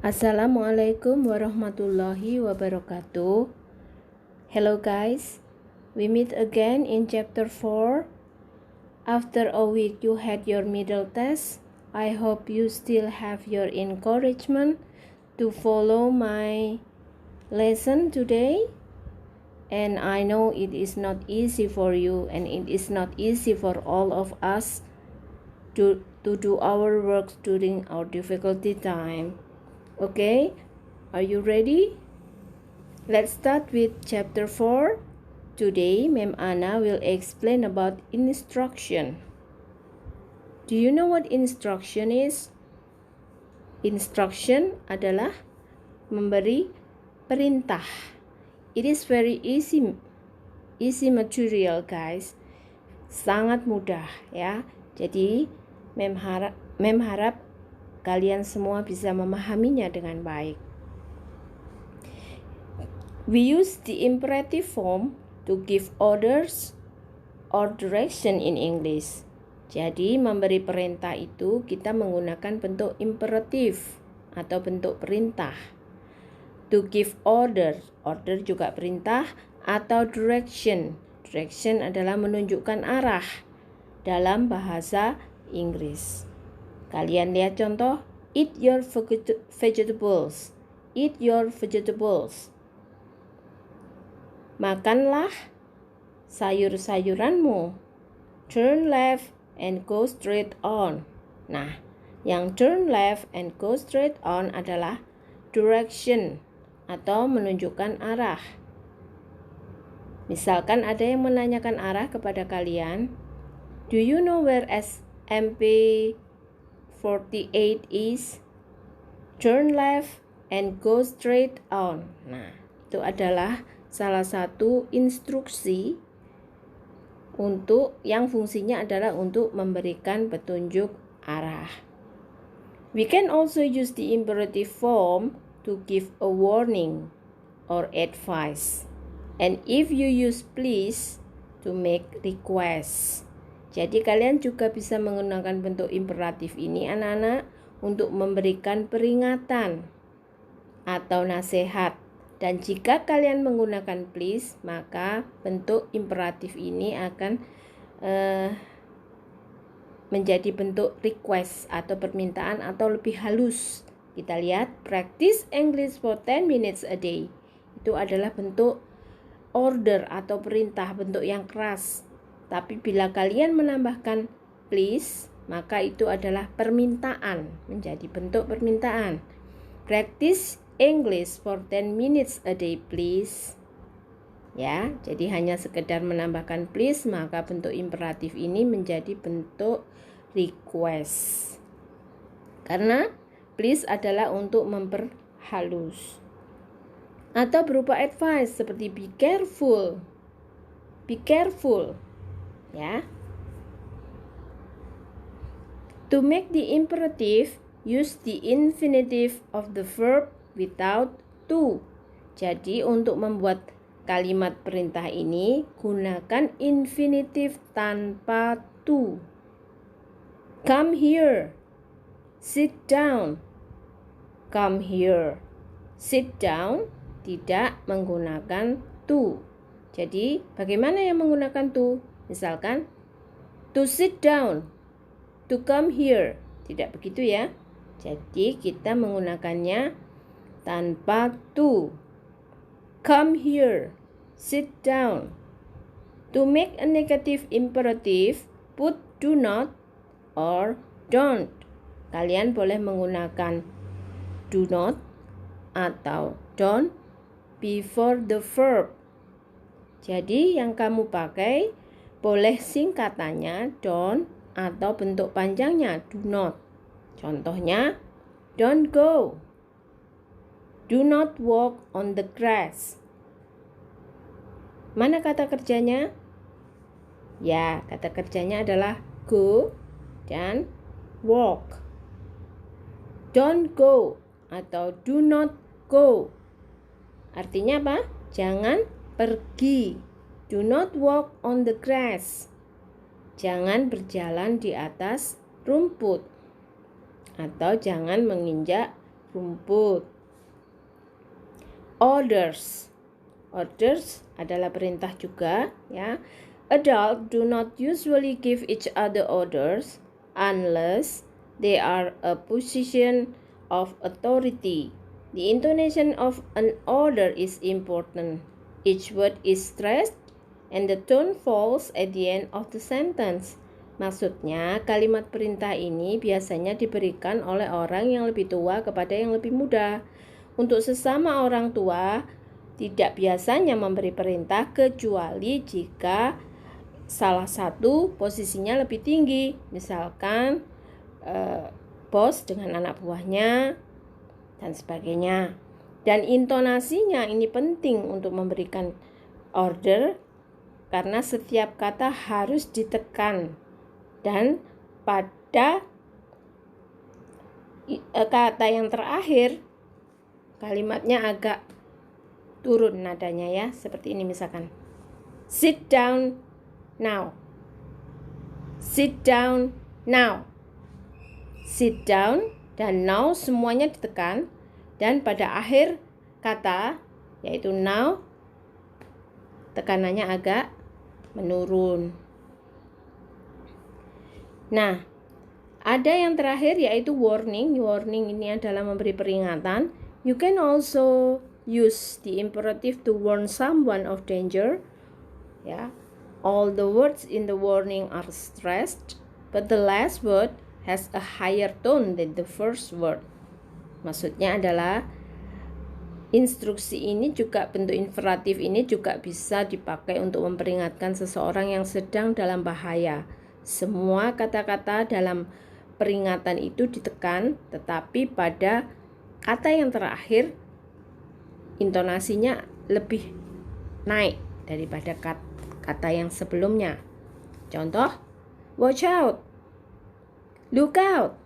Assalamualaikum warahmatullahi wabarakatuh. Hello guys, we meet again in chapter 4. After a week you had your middle test. I hope you still have your encouragement to follow my lesson today. And I know it is not easy for you and it is not easy for all of us to do our work during our difficulty time. Okay, are you ready? Let's start with chapter 4. Today, Ma'am Anna will explain about instruction. Do you know what instruction is? Instruction adalah memberi perintah. It is very easy material, guys. Sangat mudah ya. Jadi, Ma'am harap kalian semua bisa memahaminya dengan baik. We use the imperative form to give orders or direction in English. Jadi memberi perintah itu kita menggunakan bentuk imperatif atau bentuk perintah. To give order juga perintah, atau direction. Direction adalah menunjukkan arah dalam bahasa Inggris. Kalian lihat contoh, eat your vegetables. Eat your vegetables. Makanlah sayur-sayuranmu. Turn left and go straight on. Nah, yang turn left and go straight on adalah direction atau menunjukkan arah. Misalkan ada yang menanyakan arah kepada kalian, do you know where SMP 48 is? Turn left and go straight on. Nah, itu adalah salah satu instruksi untuk yang fungsinya adalah untuk memberikan petunjuk arah. We can also use the imperative form to give a warning or advice. And if you use please to make requests. Jadi kalian juga bisa menggunakan bentuk imperatif ini anak-anak untuk memberikan peringatan atau nasihat. Dan jika kalian menggunakan please, maka bentuk imperatif ini akan menjadi bentuk request atau permintaan atau lebih halus. Kita lihat practice English for 10 minutes a day. Itu adalah bentuk order atau perintah, bentuk yang keras. Tapi bila kalian menambahkan please, maka itu adalah permintaan, menjadi bentuk permintaan. Practice English for 10 minutes a day, please. Ya, jadi hanya sekedar menambahkan please, maka bentuk imperatif ini menjadi bentuk request. Karena please adalah untuk memperhalus. Atau berupa advice seperti be careful. Be careful. Ya. To make the imperative, use the infinitive of the verb without to. Jadi untuk membuat kalimat perintah ini, gunakan infinitif tanpa to. Come here. Sit down. Come here. Sit down tidak menggunakan to. Jadi bagaimana yang menggunakan to? Misalkan, to sit down, to come here. Tidak begitu ya. Jadi kita menggunakannya tanpa to. Come here, sit down. To make a negative imperative, put do not or don't. Kalian boleh menggunakan do not atau don't before the verb. Jadi yang kamu pakai boleh singkatannya don't atau bentuk panjangnya do not. Contohnya, don't go. Do not walk on the grass. Mana kata kerjanya? Ya, kata kerjanya adalah go dan walk. Don't go atau do not go. Artinya apa? Jangan pergi. Do not walk on the grass. Jangan berjalan di atas rumput. Atau jangan menginjak rumput. Orders adalah perintah juga, ya. Adults do not usually give each other orders unless they are a position of authority. The intonation of an order is important. Each word is stressed and the tone falls at the end of the sentence. Maksudnya, kalimat perintah ini biasanya diberikan oleh orang yang lebih tua kepada yang lebih muda. Untuk sesama orang tua, tidak biasanya memberi perintah kecuali jika salah satu posisinya lebih tinggi. Misalkan bos dengan anak buahnya dan sebagainya. Dan intonasinya ini penting untuk memberikan order karena setiap kata harus ditekan. Dan pada kata yang terakhir kalimatnya agak turun nadanya, ya. Seperti ini misalkan. Sit down now. Sit down now. Sit down dan now semuanya ditekan. Dan pada akhir kata yaitu now tekanannya agak menurun. Nah, ada yang terakhir yaitu warning. Warning ini adalah memberi peringatan. You can also use the imperative to warn someone of danger. Ya. All the words in the warning are stressed, but the last word has a higher tone than the first word. Maksudnya adalah instruksi ini juga, bentuk imperatif ini juga bisa dipakai untuk memperingatkan seseorang yang sedang dalam bahaya. Semua kata-kata dalam peringatan itu ditekan, tetapi pada kata yang terakhir intonasinya lebih naik daripada kata yang sebelumnya. Contoh, watch out, look out,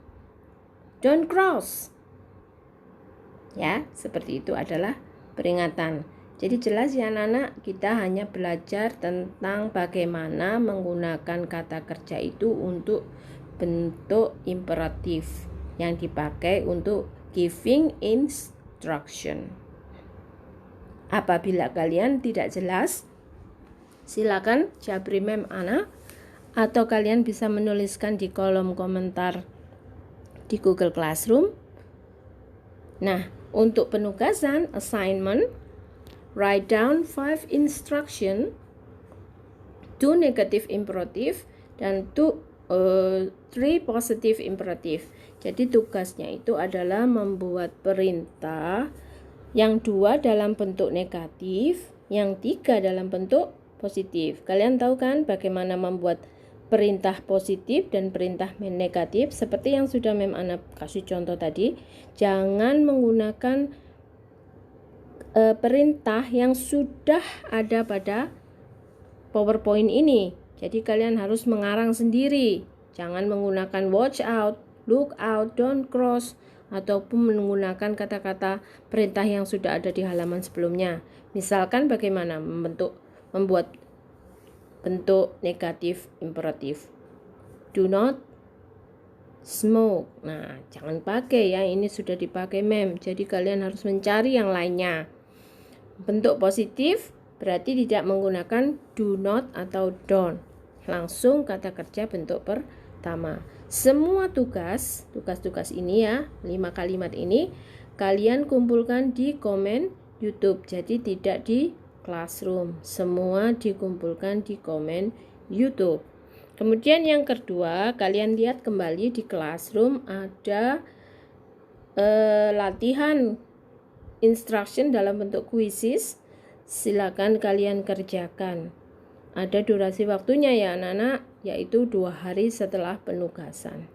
don't cross. Ya, seperti itu adalah peringatan. Jadi jelas ya anak-anak, kita hanya belajar tentang bagaimana menggunakan kata kerja itu untuk bentuk imperatif yang dipakai untuk giving instruction. Apabila kalian tidak jelas, silakan jabri mem anak, atau kalian bisa menuliskan di kolom komentar di Google Classroom. Nah, untuk penugasan assignment, write down 5 instruction, 2 negative imperative dan 3 positive imperative. Jadi tugasnya itu adalah membuat perintah yang 2 dalam bentuk negatif, yang 3 dalam bentuk positif. Kalian tahu kan bagaimana membuat perintah positif dan perintah negatif? Seperti yang sudah Mem Ana kasih contoh tadi, jangan menggunakan perintah yang sudah ada pada PowerPoint ini. Jadi kalian harus mengarang sendiri. Jangan menggunakan watch out, look out, don't cross, ataupun menggunakan kata-kata perintah yang sudah ada di halaman sebelumnya. Misalkan bagaimana membuat bentuk negatif imperatif. Do not smoke. Nah, jangan pakai ya, ini sudah dipakai Mem. Jadi kalian harus mencari yang lainnya. Bentuk positif berarti tidak menggunakan do not atau don't. Langsung kata kerja bentuk pertama. Semua tugas ini ya, 5 kalimat ini kalian kumpulkan di komen YouTube. Jadi tidak di Classroom. Semua dikumpulkan di komen YouTube. Kemudian yang kedua, kalian lihat kembali di Classroom ada latihan instruction dalam bentuk quizzes. Silakan kalian kerjakan. Ada durasi waktunya ya anak-anak, yaitu 2 hari setelah penugasan.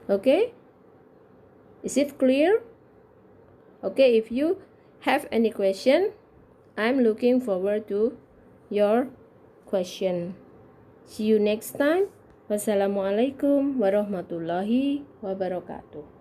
Okay? Is it clear? Okay, if you have any question, I'm looking forward to your question. See you next time. Wassalamualaikum warahmatullahi wabarakatuh.